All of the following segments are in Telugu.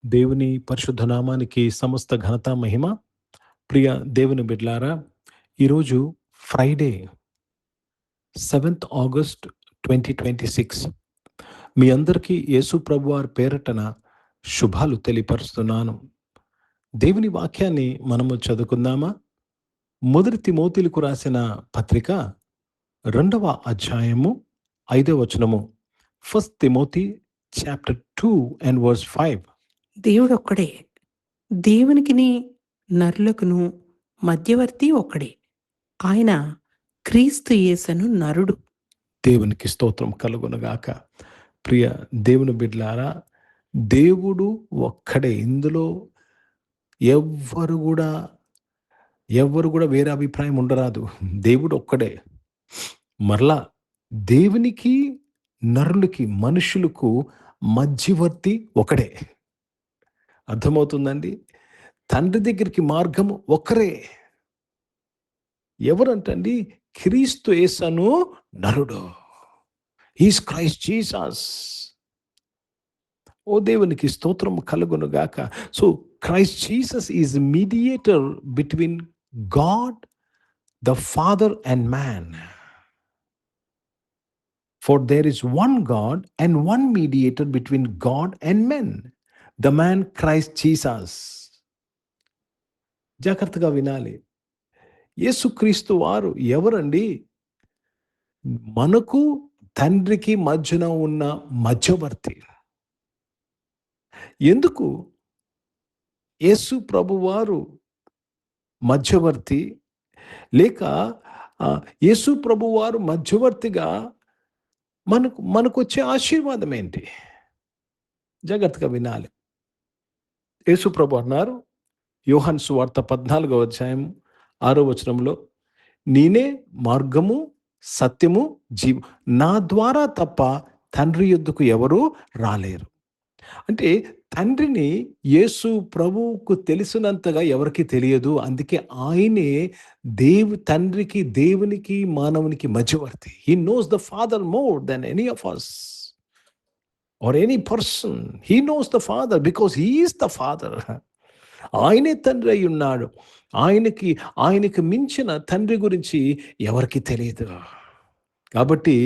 దేవుని పరిశుద్ధ నామానికి సమస్త ఘనత మహిమ. ప్రియ దేవుని బిడ్లారా, ఈరోజు ఫ్రైడే 7th ఆగస్ట్ 2026. మీ అందరికీ యేసు ప్రభు వారి పేరటన శుభాలు తెలియపరుస్తున్నాను. దేవుని వాక్యాన్ని మనము చదువుకుందామా? మొదటి తిమోతిలకు రాసిన పత్రిక 2వ అధ్యాయము 5వ వచనము. 1 Timothy chapter 2 and verse 5. దేవుడొక్కడే, దేవునికిని నరులకును మధ్యవర్తి ఒక్కడే, ఆయన క్రీస్తు యేసను నరుడు. దేవునికి స్తోత్రం కలుగునుగాక. ప్రియ దేవుని బిడ్డలారా, దేవుడు ఒక్కడే. ఇందులో ఎవ్వరు కూడా వేరే అభిప్రాయం ఉండరాదు. దేవుడు ఒక్కడే. మరలా దేవునికి నరులకి మనుషులకు మధ్యవర్తి ఒకడే. అర్థమవుతుందండి? తండ్రి దగ్గరికి మార్గము ఒక్కరే. ఎవరంటండి? క్రీస్తు యేసను నరుడు. Is Christ Jesus. ఓ దేవునికి స్తోత్రం కలుగునుగాక. So Christ Jesus is mediator between God the father and man. For there is one God and one mediator between God and men, the man Christ Jesus. జాగ్రత్తగా వినాలి. యేసుక్రీస్తు వారు ఎవరండి? మనకు తండ్రికి మధ్యన ఉన్న మధ్యవర్తి. ఎందుకు యేసు ప్రభువారు మధ్యవర్తి? లేక యేసు ప్రభువారు మధ్యవర్తిగా మనకు వచ్చే ఆశీర్వాదం ఏంటి? జాగ్రత్తగా వినాలి. యేసు ప్రభు అన్నారు, యోహాను సువార్త 14వ అధ్యాయం 6వ వచనంలో, నేనే మార్గము సత్యము జీవం, నా ద్వారా తప్ప తండ్రి యొద్దకు ఎవరు రాలేరు. అంటే తండ్రిని యేసు ప్రభువుకు తెలిసినంతగా ఎవరికి తెలియదు. అందుకే ఆయనే తండ్రికి, దేవునికి, మానవునికి మధ్యవర్తి. He knows the father more than any of us or any person. He knows the father because he is the father. ఆయనే తండ్రి అయి ఉన్నాడు. ఆయనకి మించిన తండ్రి గురించి ఎవరికి తెలియదు. కాబట్టి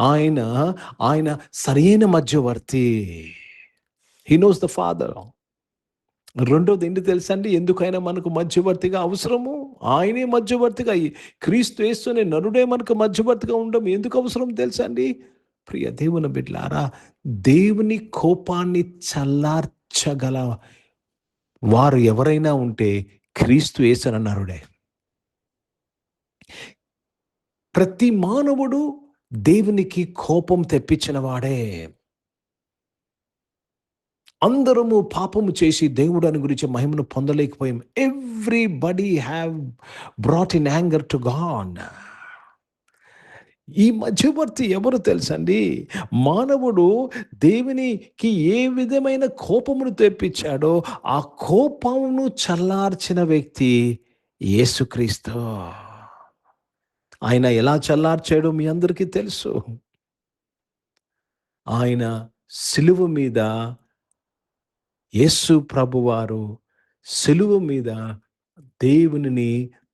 ఆయన సరైన మధ్యవర్తి. He knows the father. రెండోది ఏంటి తెలుసా అండి? ఎందుకైనా మనకు మధ్యవర్తిగా అవసరము? ఆయనే మధ్యవర్తిగా, క్రీస్తు యేసునే నరుడే మనకు మధ్యవర్తిగా ఉండడం ఎందుకు అవసరం తెలుసా అండి? ప్రియ దేవుని బిడ్డలారా, దేవుని కోపాన్ని చల్లార్చగల వారు ఎవరైనా ఉంటే క్రీస్తు యేసు నరుడే. ప్రతి మానవుడు దేవునికి కోపం తెప్పించిన వాడే. అందరము పాపము చేసి దేవుడు గురించి మహిమను పొందలేకపోయాం. Everybody have brought in anger to God. ఈ మధ్యవర్తి ఎవరు తెలుసండి? మానవుడు దేవునికి ఏ విధమైన కోపమును తెప్పించాడో ఆ కోపమును చల్లార్చిన వ్యక్తి యేసుక్రీస్తు. ఆయన ఎలా చల్లార్చాడో మీ అందరికీ తెలుసు. ఆయన సిలువ మీద, యేసు ప్రభువారు సిలువ మీద దేవునిని,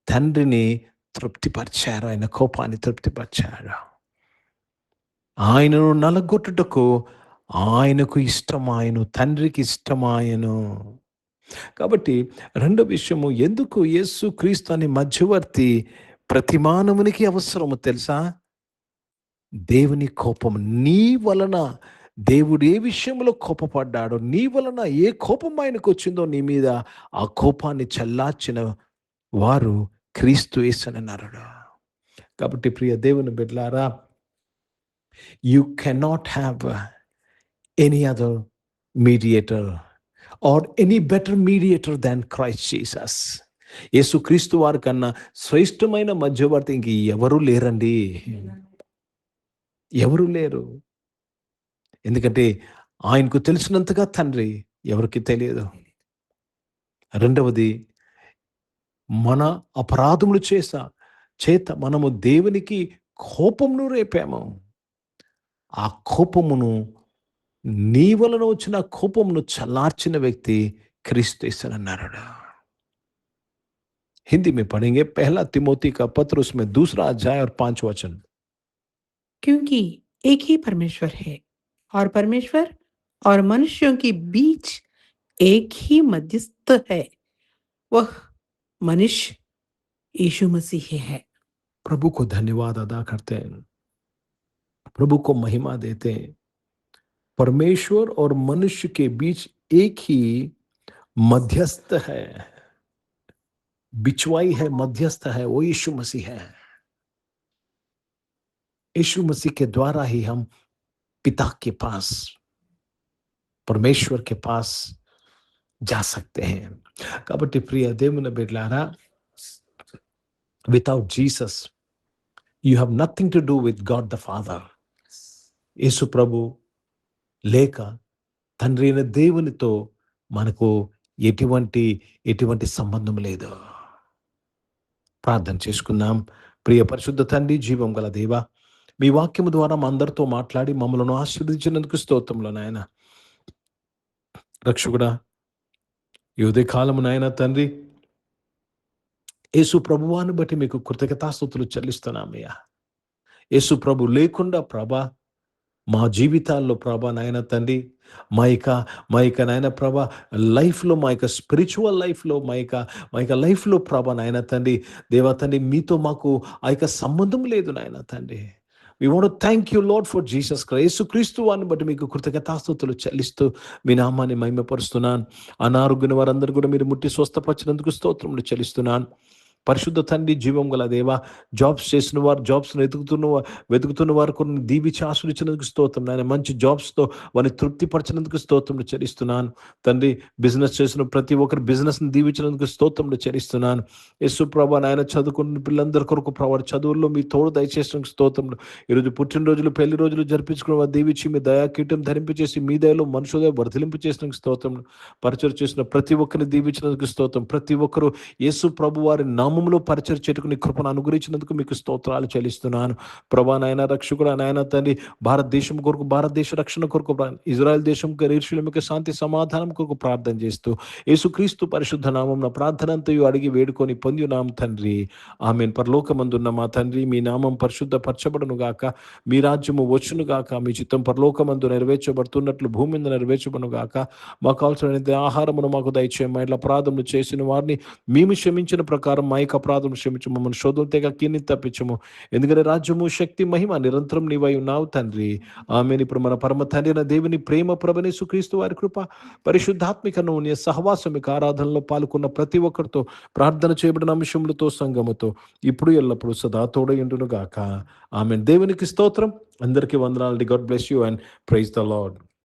తండ్రిని తృప్తిపరిచారు. ఆయన కోపాన్ని తృప్తిపరిచారు. ఆయనను నలగొట్టుటకు ఆయనకు ఇష్టమాయను, తండ్రికి ఇష్టమాయను. కాబట్టి రెండో విషయము, ఎందుకు యేసు క్రీస్తు అనే మధ్యవర్తి ప్రతి మానవునికి అవసరము తెలుసా? దేవుని కోపం. నీ వలన దేవుడు ఏ విషయంలో కోపపడ్డాడో, నీ వలన ఏ కోపం ఆయనకు వచ్చిందో నీ మీద, ఆ కోపాన్ని చల్లార్చిన వారు క్రీస్తు యేసు నరుడు. కాబట్టి ప్రియ దేవుని బిడ్డలారా, you cannot have any other mediator or any better mediator than Christ Jesus. Yesu Kreestu వారి కన్నా శ్రేష్టమైన మధ్యవర్తి ఇంక ఎవరు లేరండి. ఎవరు లేరు. ఎందుకంటే ఆయనకు తెలిసినంతగా తండ్రి ఎవరికి తెలియదు. రెండవది, మన అపరాధములు చేత మనము దేవునికి కోపమును రేపాము. ఆ కోపమును నీ వలన వచ్చిన కోపమును చల్లార్చిన వ్యక్తి క్రీస్తు యేసనన్నాడు. हिंदी में पढ़ेंगे, पहला तिमोथी का पत्र उसमें 2 अध्याय और 5 वचन। क्योंकि एक ही परमेश्वर है और परमेश्वर और मनुष्यों के बीच एक ही मध्यस्थ है, वह मनुष्य यीशु मसीह है। प्रभु को धन्यवाद अदा करते हैं, प्रभु को महिमा देते हैं। परमेश्वर और मनुष्य के बीच एक ही मध्यस्थ है, बिचवाई है, मध्यस्थ है, वो यीशु मसीह है। यीशु मसीह के द्वारा ही हम पिता के पास, परमेश्वर के पास जा सकते हैं। కాబట్టి ప్రియ దేవుని బిడ్డలారా, without Jesus you have nothing to do with God the Father. యేసు ప్రభు లేక తండ్రి అయిన దేవునితో మనకు ఎటువంటి సంబంధం లేదు. ప్రార్థన చేసుకుందాం. ప్రియ పరిశుద్ధ తండ్రి, జీవం గల దేవ, మీ వాక్యము ద్వారా మా అందరితో మాట్లాడి మమ్మల్ని ఆశీర్వదించినందుకు స్తోత్రములు నాయన. రక్షకుడా, ఈ ఉదయకాలము నాయన తండ్రి, యేసు ప్రభువాన్ని బట్టి మీకు కృతజ్ఞతాస్తుతులు చెల్లిస్తున్నామయ్యా. యేసు ప్రభు లేకుండా ప్రభా మా జీవితాల్లో ప్రభా నాయన తండ్రి, మా యొక్క నాయన ప్రభా లైఫ్లో, మా యొక్క స్పిరిచువల్ లైఫ్లో, మా యొక్క లైఫ్లో ప్రభా నాయన తండ్రి, దేవా తండ్రి, మీతో మాకు ఆ యొక్క సంబంధం లేదు నాయన తండ్రి. We want to thank you, Lord, for Jesus Christ. యేసుక్రీస్తు వారిని బట్టి మీకు కృతజ్ఞతాస్తుతులు చెల్లిస్తూ మీ నామాన్ని మహిమపరుస్తున్నాను. అనారోగ్యం వారందరూ కూడా మీరు ముట్టి స్వస్థపరిచినందుకు స్తోత్రములు చెల్లిస్తున్నాను. పరిశుద్ధ తండ్రి, జీవం గల దేవ, జాబ్స్ చేసిన వారు, జాబ్స్ను వెతుకుతున్న వారు కొన్ని దీవించి ఆశ్రయించినందుకు స్తోత్రం నాయన. మంచి జాబ్స్తో వారిని తృప్తిపరచినందుకు స్తోత్రములు చెల్లిస్తున్నాను తండ్రి. బిజినెస్ చేసిన ప్రతి ఒక్కరు బిజినెస్ని దీవించినందుకు స్తోత్రములు చెల్లిస్తున్నాను. యేసు ప్రభా నాయన, చదువుకున్న పిల్లలందరి కొరకు ప్రభా చదువుల్లో మీ తోడు దయచేసినందుకు స్తోత్రములు. ఈరోజు పుట్టినరోజులు, పెళ్లి రోజులు జరిపించుకున్న వారు దీవించి మీ దయాకీటం ధరింపచేసి మీ దయలో మనుషులుగా వర్ధలింపు చేసినందుకు స్తోత్రములు. పరిచయం చేసిన ప్రతి ఒక్కరిని దీవించినందుకు స్తోత్రం. ప్రతి ఒక్కరు యేసు ప్రభు వారి నామములో పరిచయం చేటుకుని కృపను అనుగ్రహించినందుకు మీకు స్తోత్రాలు చెల్లిస్తున్నాను. ప్రభా నాయన, రక్షకుడు నాయన తండ్రి, భారతదేశం కొరకు, భారతదేశ రక్షణ కొరకు, ఇజ్రాయెల్ దేశం యెరూషలేము శాంతి సమాధానం కొరకు ప్రార్థన చేస్తూ యేసుక్రీస్తు పరిశుద్ధ నామమున ప్రార్థన అంతయు అడిగి వేడుకొని పొంది ఉన్నాం తండ్రి. ఆమేన్. పరలోకమందున్న మా తండ్రి, మీ నామం పరిశుద్ధపరచబడును గాక, మీ రాజ్యము వచ్చును గాక, మీ చిత్తం పరలోకమందు నెరవేర్చబడుతున్నట్లు భూమి మీద నెరవేర్చబడును గాక. మాకు కావాల్సిన ఆహారమును మాకు దయచేయమా. ఇట్లా అపరాధములు చేసిన వారిని మేము క్షమించిన ప్రకారం మా యొక్క అపరాధం క్షమించము, మమ్మల్ని శోధనలు తెగ కీని తప్పించము. ఎందుకంటే రాజ్యము, శక్తి, మహిమ నిరంతరం నీవై ఉన్నావు తండ్రి. ఆమేన్. ఇప్పుడు మన పరమ తండ్రి అయిన దేవుని ప్రేమ, ప్రభువైన యేసుక్రీస్తు వారి కృప, పరిశుద్ధాత్మికను నీ సహవాసమిక ఆరాధనలో పాల్గొన్న ప్రతి ఒక్కరితో, ప్రార్థన చేయబడిన అంశములతో, సంగముతో ఇప్పుడు ఎల్లప్పుడు సదా తోడై ఉండును గాక. ఆమేన్. దేవునికి స్తోత్రం. అందరికీ వందనాలు. God bless you and praise the lord.